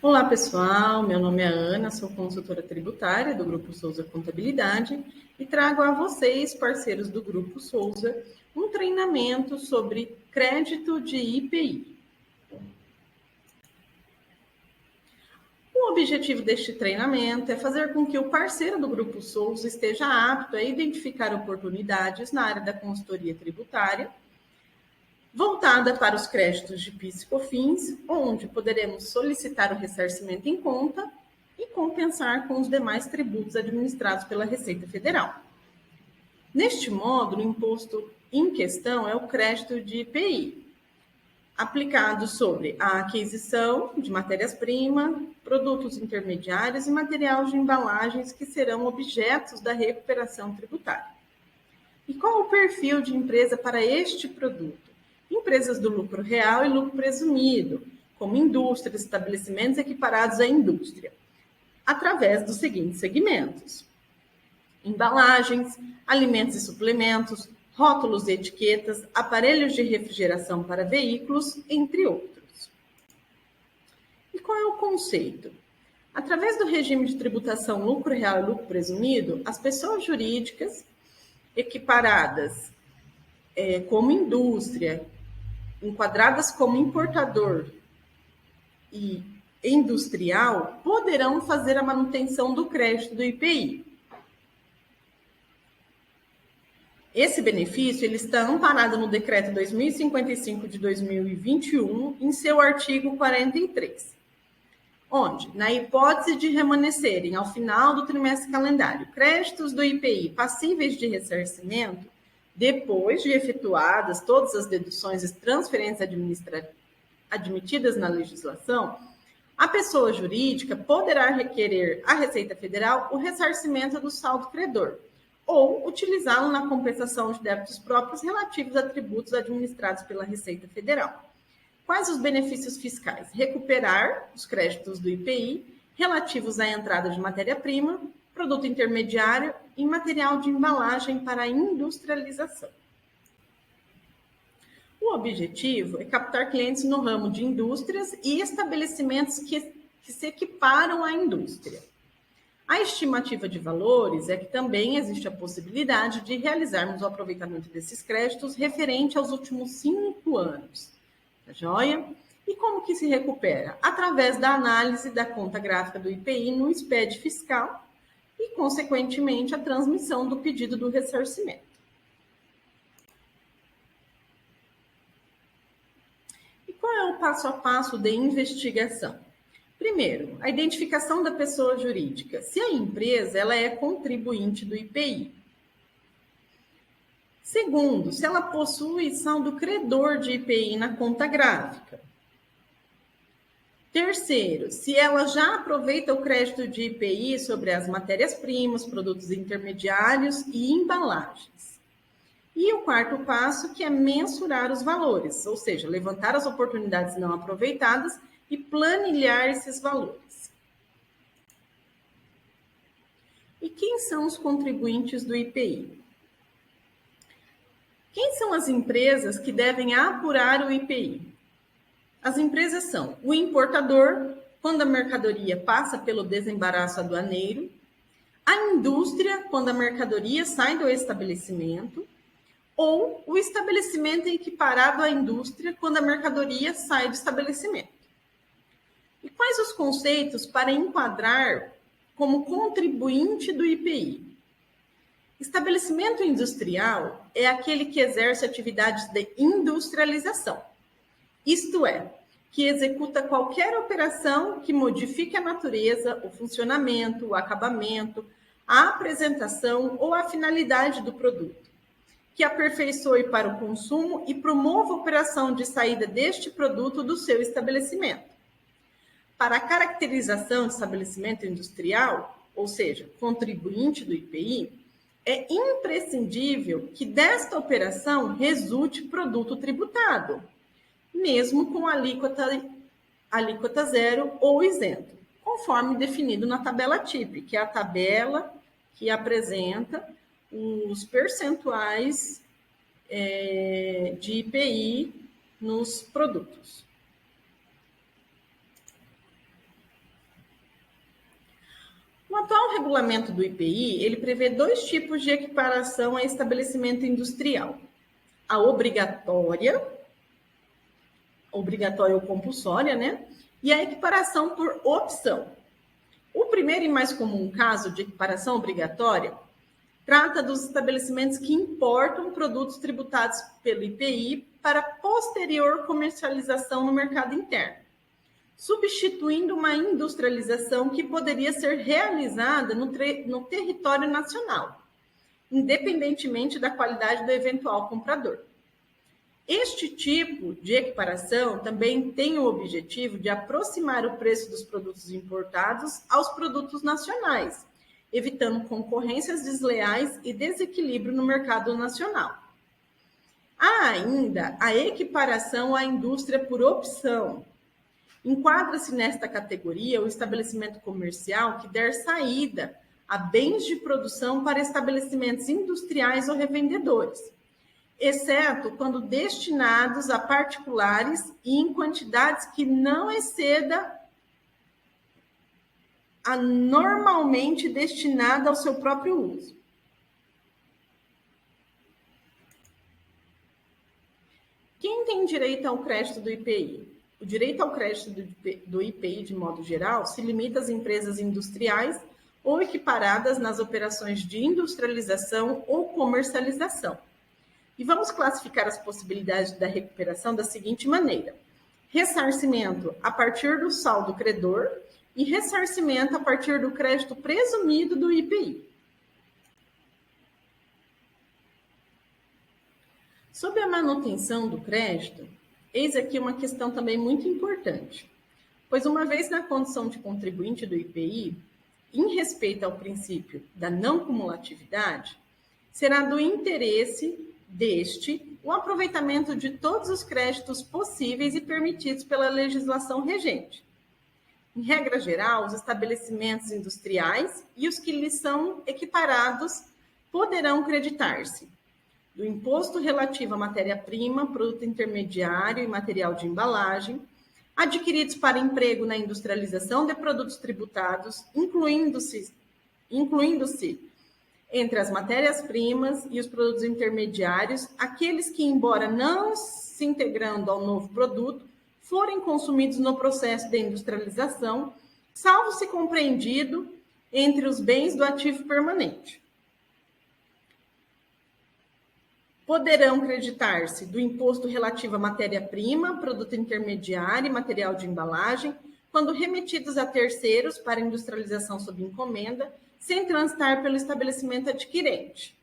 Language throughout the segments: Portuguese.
Olá, pessoal. Meu nome é Ana, sou consultora tributária do Grupo Souza Contabilidade e trago a vocês, parceiros do Grupo Souza, um treinamento sobre crédito de IPI. O objetivo deste treinamento é fazer com que o parceiro do Grupo Souza esteja apto a identificar oportunidades na área da consultoria tributária, voltada para os créditos de PIS e COFINS, onde poderemos solicitar o ressarcimento em conta e compensar com os demais tributos administrados pela Receita Federal. Neste módulo, o imposto em questão é o crédito de IPI, aplicado sobre a aquisição de matérias-primas, produtos intermediários e material de embalagens que serão objetos da recuperação tributária. E qual o perfil de empresa para este produto? Empresas do lucro real e lucro presumido, como indústrias, estabelecimentos equiparados à indústria, através dos seguintes segmentos: embalagens, alimentos e suplementos, rótulos e etiquetas, aparelhos de refrigeração para veículos, entre outros. E qual é o conceito? Através do regime de tributação lucro real e lucro presumido, as pessoas jurídicas equiparadas como indústria, enquadradas como importador e industrial, poderão fazer a manutenção do crédito do IPI. Esse benefício ele está amparado no Decreto 2055 de 2021, em seu artigo 43, onde, na hipótese de remanescerem ao final do trimestre calendário créditos do IPI passíveis de ressarcimento, depois de efetuadas todas as deduções e transferências admitidas na legislação, a pessoa jurídica poderá requerer à Receita Federal o ressarcimento do saldo credor ou utilizá-lo na compensação de débitos próprios relativos a tributos administrados pela Receita Federal. Quais os benefícios fiscais? Recuperar os créditos do IPI relativos à entrada de matéria-prima, produto intermediário e material de embalagem para industrialização. O objetivo é captar clientes no ramo de indústrias e estabelecimentos que se equiparam à indústria. A estimativa de valores é que também existe a possibilidade de realizarmos o aproveitamento desses créditos referente aos últimos 5 anos. Tá joia? E como que se recupera? Através da análise da conta gráfica do IPI no SPED fiscal, e, consequentemente, a transmissão do pedido do ressarcimento. E qual é o passo a passo de investigação? Primeiro, a identificação da pessoa jurídica. Se a empresa ela é contribuinte do IPI. Segundo, se ela possui saldo credor de IPI na conta gráfica. Terceiro, se ela já aproveita o crédito de IPI sobre as matérias-primas, produtos intermediários e embalagens. E o quarto passo, que é mensurar os valores, ou seja, levantar as oportunidades não aproveitadas e planilhar esses valores. E quem são os contribuintes do IPI? Quem são as empresas que devem apurar o IPI? As empresas são o importador, quando a mercadoria passa pelo desembaraço aduaneiro, a indústria, quando a mercadoria sai do estabelecimento, ou o estabelecimento equiparado à indústria, quando a mercadoria sai do estabelecimento. E quais os conceitos para enquadrar como contribuinte do IPI? Estabelecimento industrial é aquele que exerce atividades de industrialização. Isto é, que executa qualquer operação que modifique a natureza, o funcionamento, o acabamento, a apresentação ou a finalidade do produto, que aperfeiçoe para o consumo e promova a operação de saída deste produto do seu estabelecimento. Para a caracterização de estabelecimento industrial, ou seja, contribuinte do IPI, é imprescindível que desta operação resulte produto tributado, mesmo com alíquota zero ou isento, conforme definido na tabela TIP, que é a tabela que apresenta os percentuais de IPI nos produtos. regulamento do IPI, ele prevê 2 tipos de equiparação a estabelecimento industrial. A obrigatória ou compulsória, né? E a equiparação por opção. O primeiro e mais comum caso de equiparação obrigatória trata dos estabelecimentos que importam produtos tributados pelo IPI para posterior comercialização no mercado interno, substituindo uma industrialização que poderia ser realizada no território nacional, independentemente da qualidade do eventual comprador. Este tipo de equiparação também tem o objetivo de aproximar o preço dos produtos importados aos produtos nacionais, evitando concorrências desleais e desequilíbrio no mercado nacional. Há ainda a equiparação à indústria por opção. Enquadra-se nesta categoria o estabelecimento comercial que der saída a bens de produção para estabelecimentos industriais ou revendedores, exceto quando destinados a particulares e em quantidades que não exceda a normalmente destinada ao seu próprio uso. Quem tem direito ao crédito do IPI? O direito ao crédito do IPI, de modo geral, se limita às empresas industriais ou equiparadas nas operações de industrialização ou comercialização. E vamos classificar as possibilidades da recuperação da seguinte maneira: ressarcimento a partir do saldo credor e ressarcimento a partir do crédito presumido do IPI. Sobre a manutenção do crédito, eis aqui uma questão também muito importante, pois uma vez na condição de contribuinte do IPI, em respeito ao princípio da não cumulatividade, será do interesse deste o aproveitamento de todos os créditos possíveis e permitidos pela legislação regente. Em regra geral, os estabelecimentos industriais e os que lhes são equiparados poderão creditar-se do imposto relativo à matéria-prima, produto intermediário e material de embalagem, adquiridos para emprego na industrialização de produtos tributados, incluindo-se entre as matérias-primas e os produtos intermediários, aqueles que, embora não se integrando ao novo produto, forem consumidos no processo de industrialização, salvo se compreendido entre os bens do ativo permanente. Poderão creditar-se do imposto relativo à matéria-prima, produto intermediário e material de embalagem, quando remetidos a terceiros para industrialização sob encomenda, sem transitar pelo estabelecimento adquirente.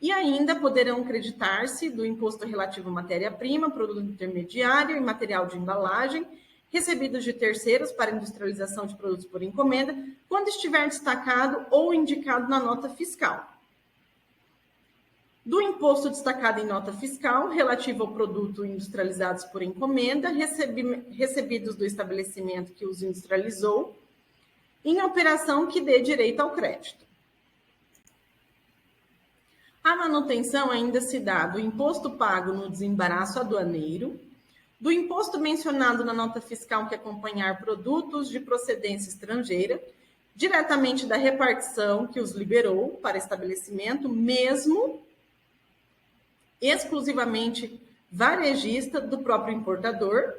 E ainda poderão creditar-se do imposto relativo à matéria-prima, produto intermediário e material de embalagem, recebidos de terceiros para industrialização de produtos por encomenda, quando estiver destacado ou indicado na nota fiscal. Do imposto destacado em nota fiscal relativo ao produto industrializados por encomenda, recebidos do estabelecimento que os industrializou, em operação que dê direito ao crédito. A manutenção ainda se dá do imposto pago no desembaraço aduaneiro, do imposto mencionado na nota fiscal que acompanhar produtos de procedência estrangeira, diretamente da repartição que os liberou para estabelecimento, mesmo exclusivamente varejista do próprio importador,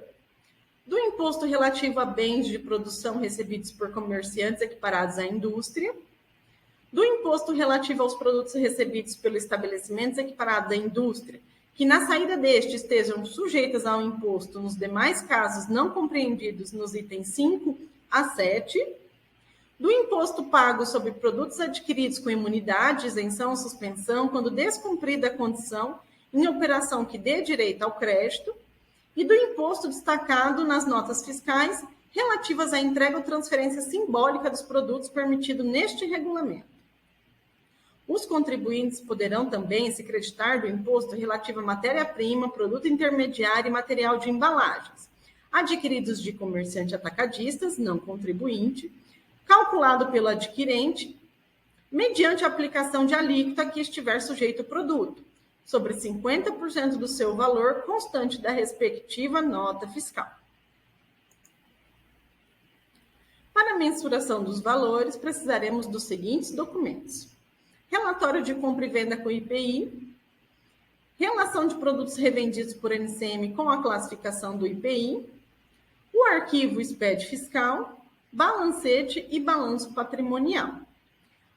do imposto relativo a bens de produção recebidos por comerciantes equiparados à indústria, do imposto relativo aos produtos recebidos pelos estabelecimentos equiparados à indústria, que na saída deste estejam sujeitas ao imposto nos demais casos não compreendidos nos itens 5 a 7, do imposto pago sobre produtos adquiridos com imunidade, isenção ou suspensão, quando descumprida a condição, em operação que dê direito ao crédito, e do imposto destacado nas notas fiscais relativas à entrega ou transferência simbólica dos produtos permitido neste regulamento. Os contribuintes poderão também se creditar do imposto relativo à matéria-prima, produto intermediário e material de embalagens, adquiridos de comerciante atacadistas, não contribuinte, calculado pelo adquirente, mediante a aplicação de alíquota a que estiver sujeito o produto, sobre 50% do seu valor constante da respectiva nota fiscal. Para mensuração dos valores, precisaremos dos seguintes documentos: relatório de compra e venda com IPI, relação de produtos revendidos por NCM com a classificação do IPI, o arquivo SPED fiscal, balancete e balanço patrimonial.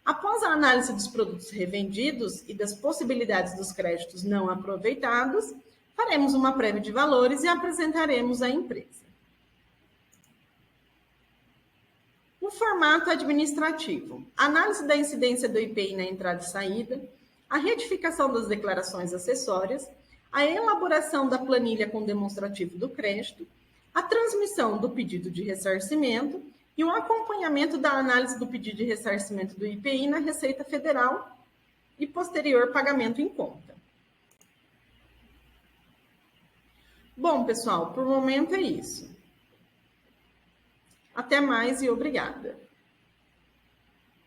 Após a análise dos produtos revendidos e das possibilidades dos créditos não aproveitados, faremos uma prévia de valores e apresentaremos à empresa. O formato administrativo: análise da incidência do IPI na entrada e saída, a retificação das declarações acessórias, a elaboração da planilha com demonstrativo do crédito, a transmissão do pedido de ressarcimento e o acompanhamento da análise do pedido de ressarcimento do IPI na Receita Federal e posterior pagamento em conta. Bom, pessoal, por o momento é isso. Até mais e obrigada.